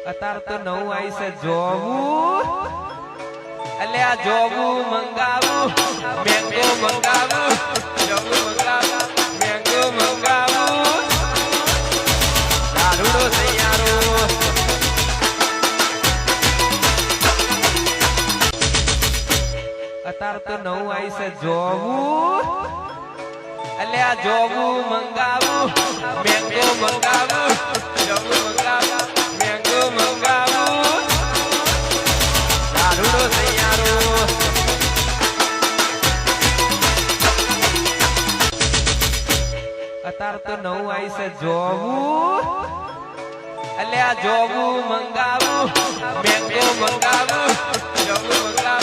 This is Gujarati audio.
અત્યારે તો નવું આવી છે જોવું, એટલે આ જોવું મંગાવું, મેંગો મંગાવું, જોવું મંગાવું, મેંગો મંગાવું, દારૂડો તૈયારો. અત્યારે તો નવું આવી છે જોવું, એટલે આ જોવું મંગાવું, મેંગો મંગાવું, જોવું મંગાવું, મેંગો મંગાવું, દારૂડો તૈયારો. અત્યારે તો નવું આવી છે જોવું, એટલે આ જોવું મંગાવું, મેંગો મંગાવું, જોવું મંગાવું.